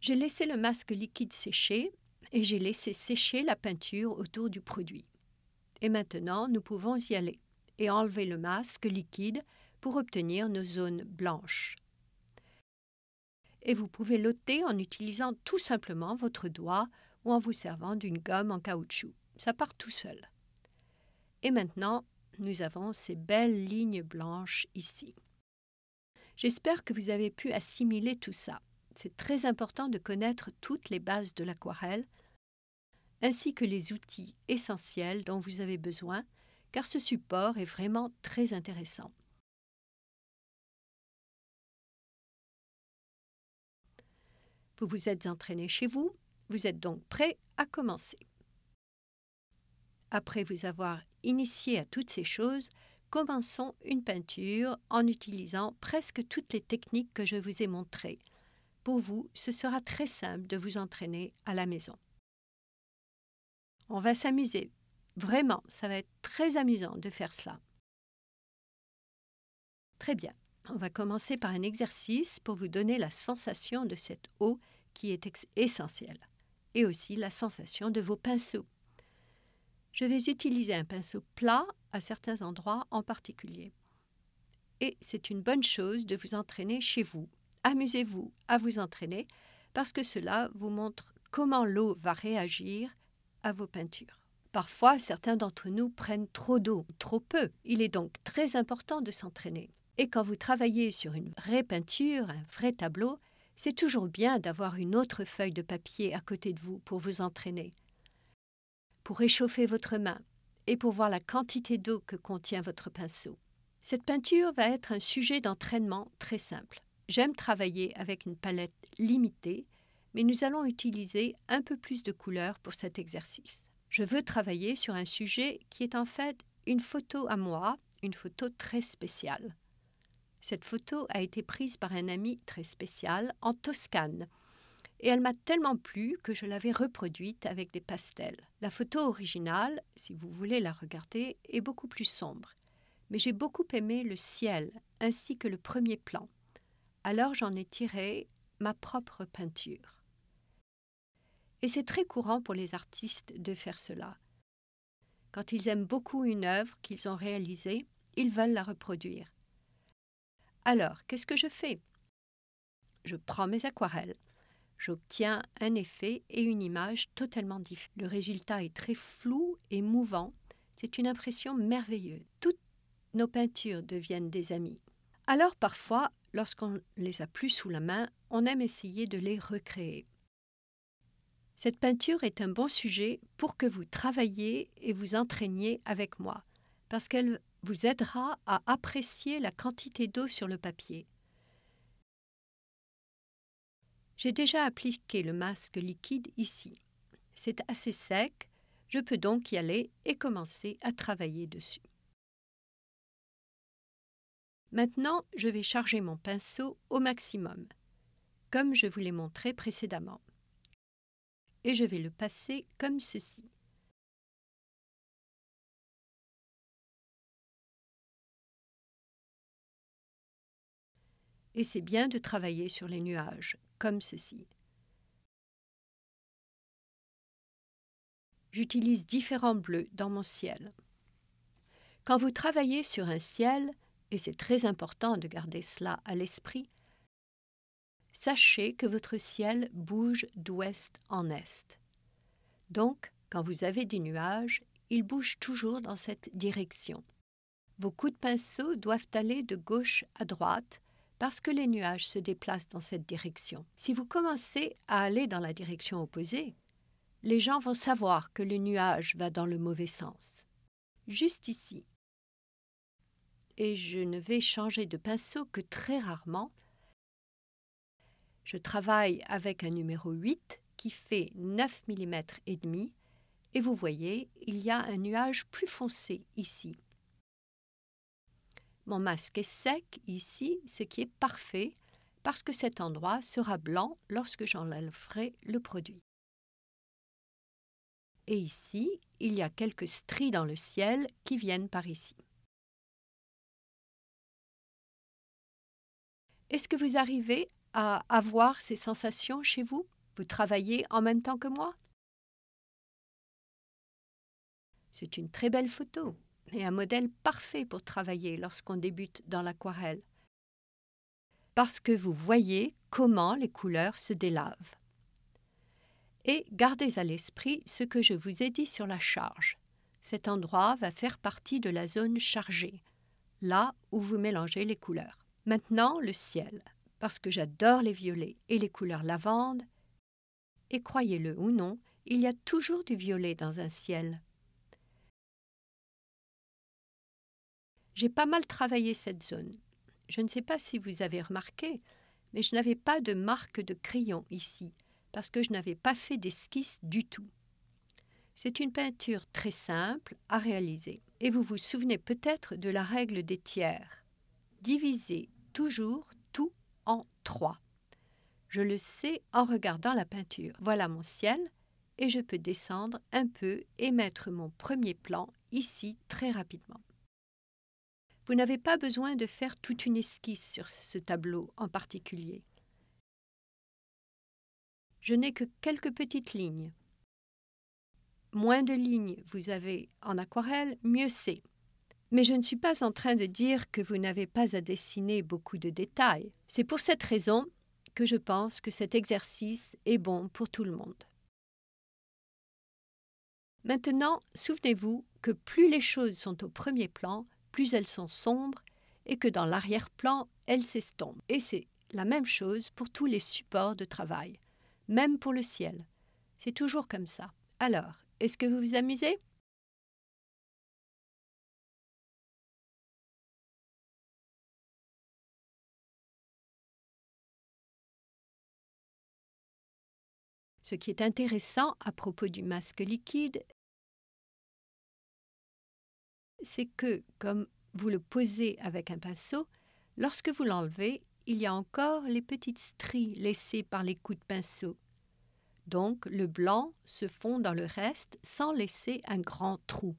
J'ai laissé le masque liquide sécher et j'ai laissé sécher la peinture autour du produit. Et maintenant, nous pouvons y aller et enlever le masque liquide pour obtenir nos zones blanches. Et vous pouvez l'ôter en utilisant tout simplement votre doigt ou en vous servant d'une gomme en caoutchouc. Ça part tout seul. Et maintenant, nous avons ces belles lignes blanches ici. J'espère que vous avez pu assimiler tout ça. C'est très important de connaître toutes les bases de l'aquarelle, ainsi que les outils essentiels dont vous avez besoin, car ce support est vraiment très intéressant. Vous vous êtes entraîné chez vous, vous êtes donc prêt à commencer. Après vous avoir initié à toutes ces choses, commençons une peinture en utilisant presque toutes les techniques que je vous ai montrées. Pour vous, ce sera très simple de vous entraîner à la maison. On va s'amuser. Vraiment, ça va être très amusant de faire cela. Très bien. On va commencer par un exercice pour vous donner la sensation de cette eau qui est essentielle, et aussi la sensation de vos pinceaux. Je vais utiliser un pinceau plat à certains endroits en particulier. Et c'est une bonne chose de vous entraîner chez vous. Amusez-vous à vous entraîner parce que cela vous montre comment l'eau va réagir à vos peintures. Parfois, certains d'entre nous prennent trop d'eau, trop peu. Il est donc très important de s'entraîner. Et quand vous travaillez sur une vraie peinture, un vrai tableau, c'est toujours bien d'avoir une autre feuille de papier à côté de vous pour vous entraîner, pour réchauffer votre main et pour voir la quantité d'eau que contient votre pinceau. Cette peinture va être un sujet d'entraînement très simple. J'aime travailler avec une palette limitée, mais nous allons utiliser un peu plus de couleurs pour cet exercice. Je veux travailler sur un sujet qui est en fait une photo à moi, une photo très spéciale. Cette photo a été prise par un ami très spécial en Toscane et elle m'a tellement plu que je l'avais reproduite avec des pastels. La photo originale, si vous voulez la regarder, est beaucoup plus sombre, mais j'ai beaucoup aimé le ciel ainsi que le premier plan. Alors j'en ai tiré ma propre peinture. Et c'est très courant pour les artistes de faire cela. Quand ils aiment beaucoup une œuvre qu'ils ont réalisée, ils veulent la reproduire. Alors, qu'est-ce que je fais? Je prends mes aquarelles. J'obtiens un effet et une image totalement différents. Le résultat est très flou et mouvant. C'est une impression merveilleuse. Toutes nos peintures deviennent des amis. Alors parfois, lorsqu'on les a plus sous la main, on aime essayer de les recréer. Cette peinture est un bon sujet pour que vous travailliez et vous entraîniez avec moi, parce qu'elle vous aidera à apprécier la quantité d'eau sur le papier. J'ai déjà appliqué le masque liquide ici. C'est assez sec, je peux donc y aller et commencer à travailler dessus. Maintenant, je vais charger mon pinceau au maximum, comme je vous l'ai montré précédemment. Et je vais le passer comme ceci. Et c'est bien de travailler sur les nuages, comme ceci. J'utilise différents bleus dans mon ciel. Quand vous travaillez sur un ciel, et c'est très important de garder cela à l'esprit, sachez que votre ciel bouge d'ouest en est. Donc, quand vous avez des nuages, ils bougent toujours dans cette direction. Vos coups de pinceau doivent aller de gauche à droite parce que les nuages se déplacent dans cette direction. Si vous commencez à aller dans la direction opposée, les gens vont savoir que le nuage va dans le mauvais sens. Juste ici. Et je ne vais changer de pinceau que très rarement. Je travaille avec un numéro 8 qui fait 9 mm et demi et vous voyez, il y a un nuage plus foncé ici. Mon masque est sec ici, ce qui est parfait parce que cet endroit sera blanc lorsque j'enlèverai le produit. Et ici, il y a quelques stries dans le ciel qui viennent par ici. Est-ce que vous arrivez à avoir ces sensations chez vous? Vous travaillez en même temps que moi? C'est une très belle photo et un modèle parfait pour travailler lorsqu'on débute dans l'aquarelle, parce que vous voyez comment les couleurs se délavent. Et gardez à l'esprit ce que je vous ai dit sur la charge. Cet endroit va faire partie de la zone chargée, là où vous mélangez les couleurs. Maintenant, le ciel, parce que j'adore les violets et les couleurs lavande, et croyez-le ou non, il y a toujours du violet dans un ciel. J'ai pas mal travaillé cette zone. Je ne sais pas si vous avez remarqué, mais je n'avais pas de marque de crayon ici, parce que je n'avais pas fait d'esquisse du tout. C'est une peinture très simple à réaliser. Et vous vous souvenez peut-être de la règle des tiers. Divisez toujours tout en 3. Je le sais en regardant la peinture. Voilà mon ciel et je peux descendre un peu et mettre mon premier plan ici très rapidement. Vous n'avez pas besoin de faire toute une esquisse sur ce tableau en particulier. Je n'ai que quelques petites lignes. Moins de lignes vous avez en aquarelle, mieux c'est. Mais je ne suis pas en train de dire que vous n'avez pas à dessiner beaucoup de détails. C'est pour cette raison que je pense que cet exercice est bon pour tout le monde. Maintenant, souvenez-vous que plus les choses sont au premier plan, plus elles sont sombres et que dans l'arrière-plan, elles s'estompent. Et c'est la même chose pour tous les supports de travail, même pour le ciel. C'est toujours comme ça. Alors, est-ce que vous vous amusez ? Ce qui est intéressant à propos du masque liquide, c'est que, comme vous le posez avec un pinceau, lorsque vous l'enlevez, il y a encore les petites stries laissées par les coups de pinceau. Donc, le blanc se fond dans le reste sans laisser un grand trou.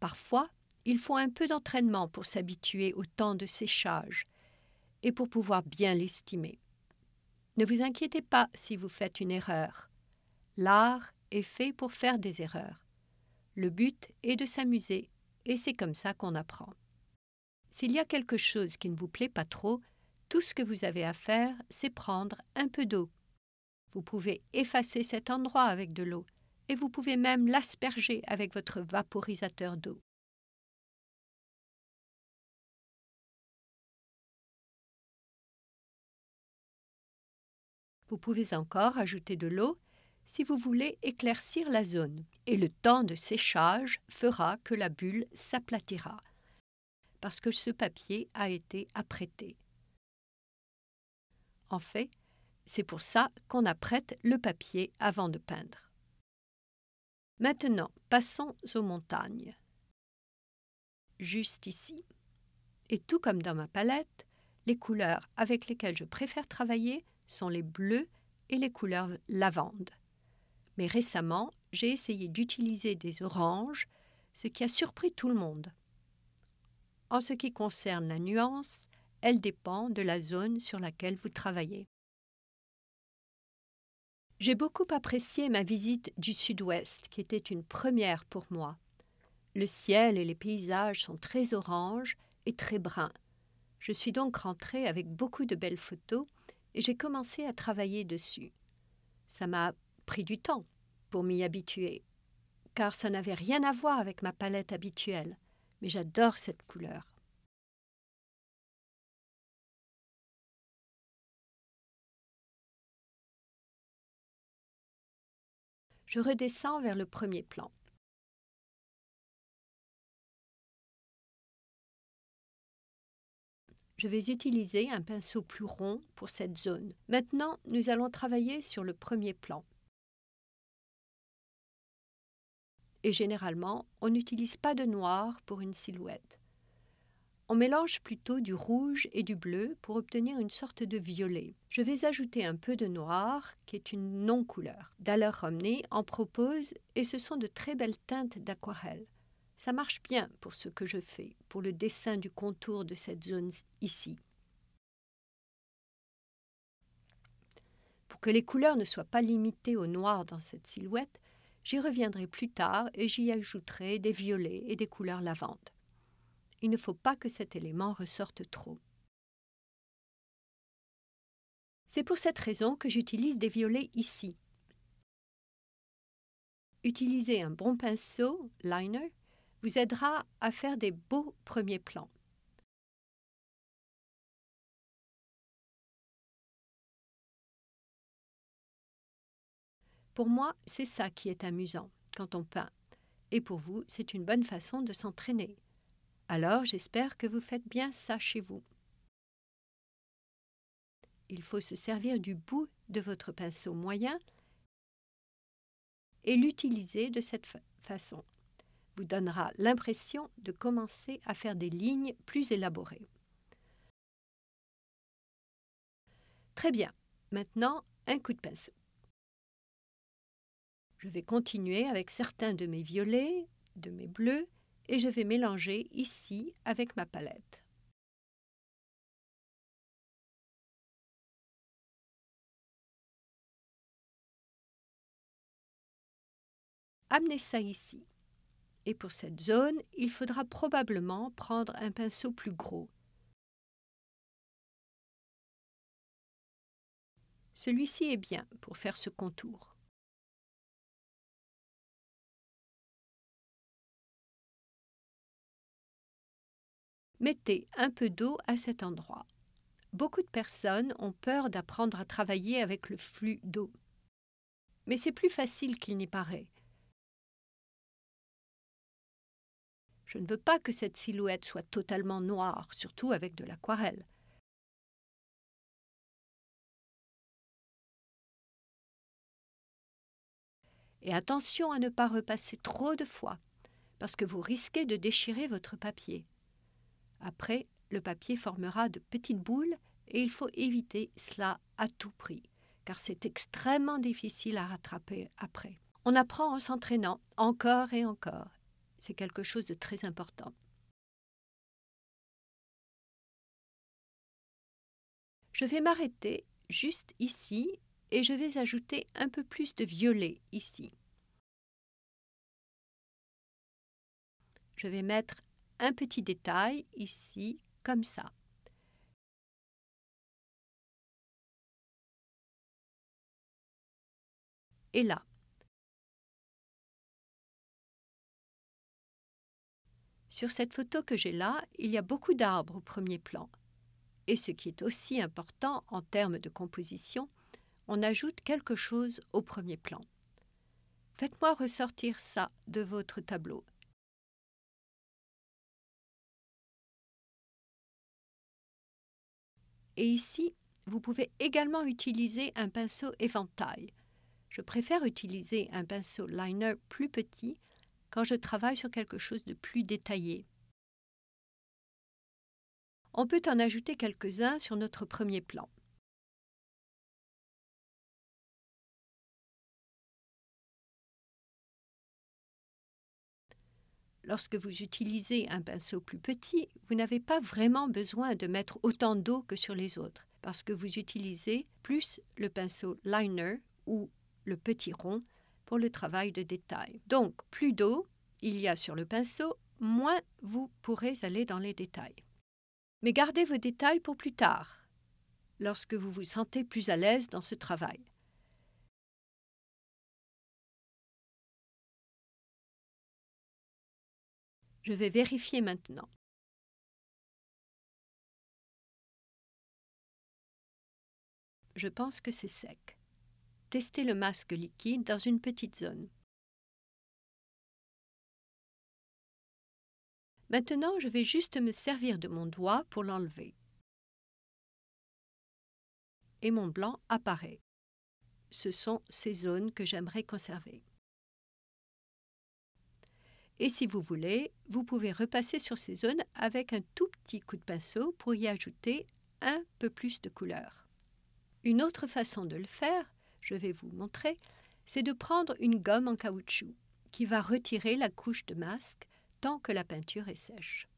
Parfois, il faut un peu d'entraînement pour s'habituer au temps de séchage et pour pouvoir bien l'estimer. Ne vous inquiétez pas si vous faites une erreur. L'art est fait pour faire des erreurs. Le but est de s'amuser et c'est comme ça qu'on apprend. S'il y a quelque chose qui ne vous plaît pas trop, tout ce que vous avez à faire, c'est prendre un peu d'eau. Vous pouvez effacer cet endroit avec de l'eau et vous pouvez même l'asperger avec votre vaporisateur d'eau. Vous pouvez encore ajouter de l'eau si vous voulez éclaircir la zone. Et le temps de séchage fera que la bulle s'aplatira, parce que ce papier a été apprêté. En fait, c'est pour ça qu'on apprête le papier avant de peindre. Maintenant, passons aux montagnes. Juste ici. Et tout comme dans ma palette, les couleurs avec lesquelles je préfère travailler sont les bleus et les couleurs lavande. Mais récemment, j'ai essayé d'utiliser des oranges, ce qui a surpris tout le monde. En ce qui concerne la nuance, elle dépend de la zone sur laquelle vous travaillez. J'ai beaucoup apprécié ma visite du sud-ouest, qui était une première pour moi. Le ciel et les paysages sont très oranges et très bruns. Je suis donc rentrée avec beaucoup de belles photos et j'ai commencé à travailler dessus. Ça m'a pris du temps pour m'y habituer, car ça n'avait rien à voir avec ma palette habituelle, mais j'adore cette couleur. Je redescends vers le premier plan. Je vais utiliser un pinceau plus rond pour cette zone. Maintenant, nous allons travailler sur le premier plan. Et généralement, on n'utilise pas de noir pour une silhouette. On mélange plutôt du rouge et du bleu pour obtenir une sorte de violet. Je vais ajouter un peu de noir, qui est une non-couleur. Daler Rowney en propose et ce sont de très belles teintes d'aquarelle. Ça marche bien pour ce que je fais, pour le dessin du contour de cette zone ici. Pour que les couleurs ne soient pas limitées au noir dans cette silhouette, j'y reviendrai plus tard et j'y ajouterai des violets et des couleurs lavande. Il ne faut pas que cet élément ressorte trop. C'est pour cette raison que j'utilise des violets ici. Utiliser un bon pinceau, liner, vous aidera à faire des beaux premiers plans. Pour moi, c'est ça qui est amusant quand on peint. Et pour vous, c'est une bonne façon de s'entraîner. Alors, j'espère que vous faites bien ça chez vous. Il faut se servir du bout de votre pinceau moyen et l'utiliser de cette façon. Vous donnera l'impression de commencer à faire des lignes plus élaborées. Très bien. Maintenant, un coup de pinceau. Je vais continuer avec certains de mes violets, de mes bleus, et je vais mélanger ici avec ma palette. Amenez ça ici. Et pour cette zone, il faudra probablement prendre un pinceau plus gros. Celui-ci est bien pour faire ce contour. Mettez un peu d'eau à cet endroit. Beaucoup de personnes ont peur d'apprendre à travailler avec le flux d'eau. Mais c'est plus facile qu'il n'y paraît. Je ne veux pas que cette silhouette soit totalement noire, surtout avec de l'aquarelle. Et attention à ne pas repasser trop de fois, parce que vous risquez de déchirer votre papier. Après, le papier formera de petites boules et il faut éviter cela à tout prix, car c'est extrêmement difficile à rattraper après. On apprend en s'entraînant encore et encore. C'est quelque chose de très important. Je vais m'arrêter juste ici et je vais ajouter un peu plus de violet ici. Je vais mettre un petit détail ici, comme ça. Et là. Sur cette photo que j'ai là, il y a beaucoup d'arbres au premier plan. Et ce qui est aussi important en termes de composition, on ajoute quelque chose au premier plan. Faites-moi ressortir ça de votre tableau. Et ici, vous pouvez également utiliser un pinceau éventail. Je préfère utiliser un pinceau liner plus petit quand je travaille sur quelque chose de plus détaillé. On peut en ajouter quelques-uns sur notre premier plan. Lorsque vous utilisez un pinceau plus petit, vous n'avez pas vraiment besoin de mettre autant d'eau que sur les autres, parce que vous utilisez plus le pinceau liner ou le petit rond pour le travail de détail. Donc, plus d'eau il y a sur le pinceau, moins vous pourrez aller dans les détails. Mais gardez vos détails pour plus tard, lorsque vous vous sentez plus à l'aise dans ce travail. Je vais vérifier maintenant. Je pense que c'est sec. Testez le masque liquide dans une petite zone. Maintenant, je vais juste me servir de mon doigt pour l'enlever. Et mon blanc apparaît. Ce sont ces zones que j'aimerais conserver. Et si vous voulez, vous pouvez repasser sur ces zones avec un tout petit coup de pinceau pour y ajouter un peu plus de couleur. Une autre façon de le faire, je vais vous montrer, c'est de prendre une gomme en caoutchouc qui va retirer la couche de masque tant que la peinture est sèche.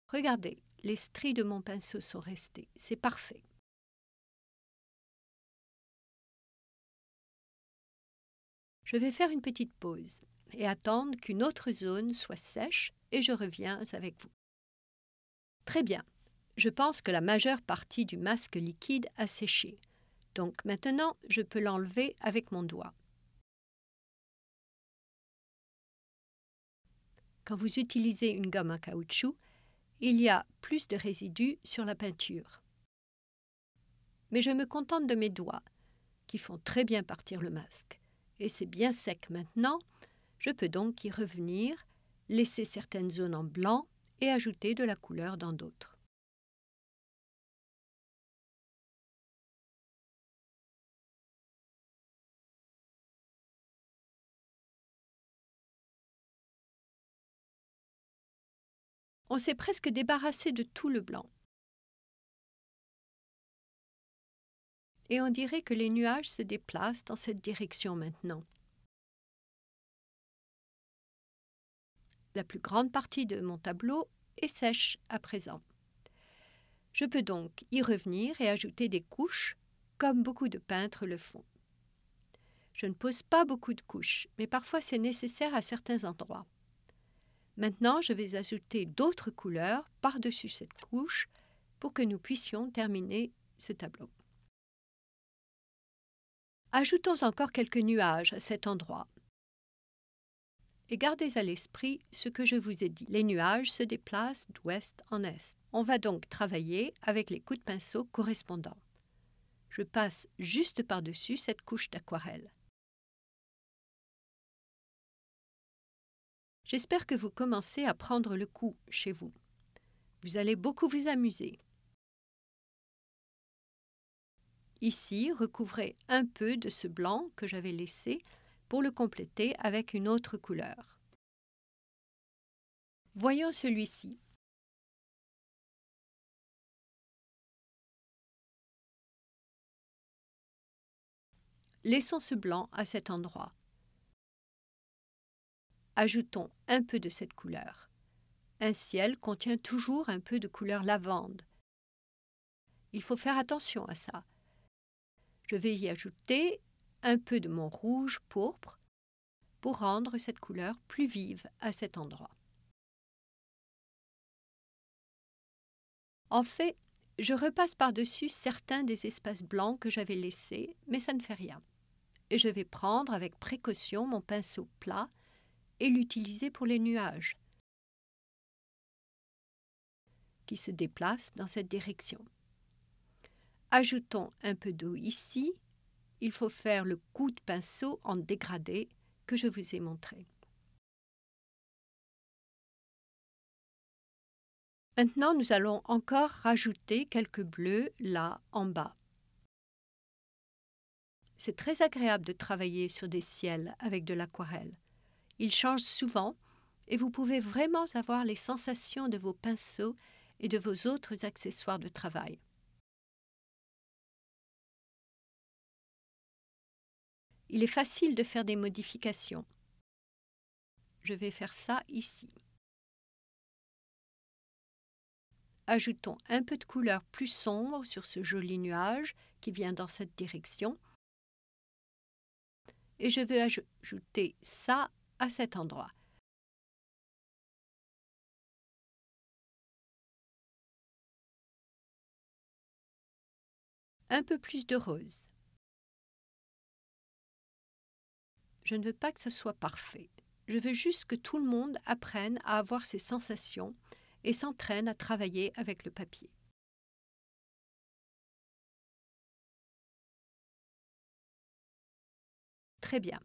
Regardez, les stries de mon pinceau sont restées. C'est parfait. Je vais faire une petite pause et attendre qu'une autre zone soit sèche et je reviens avec vous. Très bien. Je pense que la majeure partie du masque liquide a séché. Donc maintenant, je peux l'enlever avec mon doigt. Quand vous utilisez une gomme à caoutchouc, il y a plus de résidus sur la peinture. Mais je me contente de mes doigts, qui font très bien partir le masque. Et c'est bien sec maintenant, je peux donc y revenir, laisser certaines zones en blanc et ajouter de la couleur dans d'autres. On s'est presque débarrassé de tout le blanc. Et on dirait que les nuages se déplacent dans cette direction maintenant. La plus grande partie de mon tableau est sèche à présent. Je peux donc y revenir et ajouter des couches, comme beaucoup de peintres le font. Je ne pose pas beaucoup de couches, mais parfois c'est nécessaire à certains endroits. Maintenant, je vais ajouter d'autres couleurs par-dessus cette couche pour que nous puissions terminer ce tableau. Ajoutons encore quelques nuages à cet endroit. Et gardez à l'esprit ce que je vous ai dit. Les nuages se déplacent d'ouest en est. On va donc travailler avec les coups de pinceau correspondants. Je passe juste par-dessus cette couche d'aquarelle. J'espère que vous commencez à prendre le coup chez vous. Vous allez beaucoup vous amuser. Ici, recouvrez un peu de ce blanc que j'avais laissé pour le compléter avec une autre couleur. Voyons celui-ci. Laissons ce blanc à cet endroit. Ajoutons un peu de cette couleur. Un ciel contient toujours un peu de couleur lavande. Il faut faire attention à ça. Je vais y ajouter un peu de mon rouge pourpre pour rendre cette couleur plus vive à cet endroit. En fait, je repasse par-dessus certains des espaces blancs que j'avais laissés, mais ça ne fait rien. Et je vais prendre avec précaution mon pinceau plat et l'utiliser pour les nuages qui se déplacent dans cette direction. Ajoutons un peu d'eau ici. Il faut faire le coup de pinceau en dégradé que je vous ai montré. Maintenant, nous allons encore rajouter quelques bleus là en bas. C'est très agréable de travailler sur des ciels avec de l'aquarelle. Ils changent souvent et vous pouvez vraiment avoir les sensations de vos pinceaux et de vos autres accessoires de travail. Il est facile de faire des modifications. Je vais faire ça ici. Ajoutons un peu de couleur plus sombre sur ce joli nuage qui vient dans cette direction. Et je vais ajouter ça à cet endroit. Un peu plus de rose. Je ne veux pas que ce soit parfait. Je veux juste que tout le monde apprenne à avoir ces sensations et s'entraîne à travailler avec le papier. Très bien.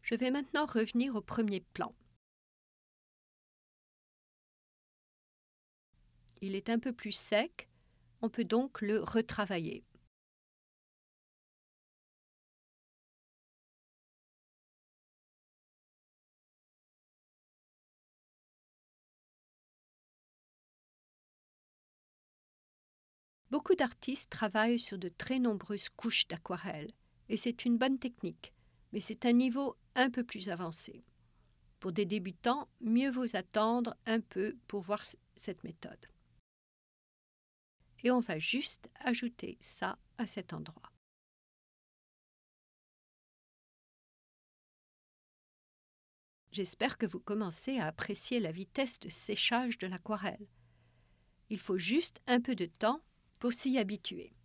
Je vais maintenant revenir au premier plan. Il est un peu plus sec, on peut donc le retravailler. Beaucoup d'artistes travaillent sur de très nombreuses couches d'aquarelle et c'est une bonne technique. mais c'est un niveau un peu plus avancé. Pour des débutants, mieux vaut attendre un peu pour voir cette méthode. Et on va juste ajouter ça à cet endroit. J'espère que vous commencez à apprécier la vitesse de séchage de l'aquarelle. Il faut juste un peu de temps pour s'y habituer.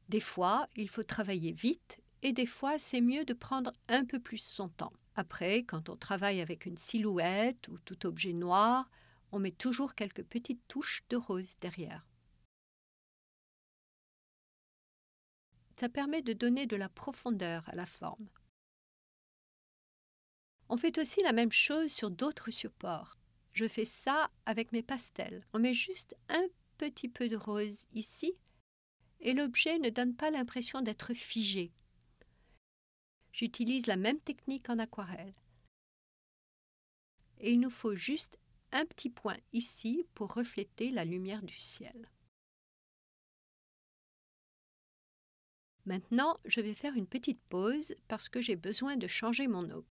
Des fois, il faut travailler vite et des fois, c'est mieux de prendre un peu plus son temps. Après, quand on travaille avec une silhouette ou tout objet noir, on met toujours quelques petites touches de rose derrière. Ça permet de donner de la profondeur à la forme. On fait aussi la même chose sur d'autres supports. Je fais ça avec mes pastels. On met juste un petit peu de rose ici et l'objet ne donne pas l'impression d'être figé. J'utilise la même technique en aquarelle. Et il nous faut juste un petit point ici pour refléter la lumière du ciel. Maintenant, je vais faire une petite pause parce que j'ai besoin de changer mon eau.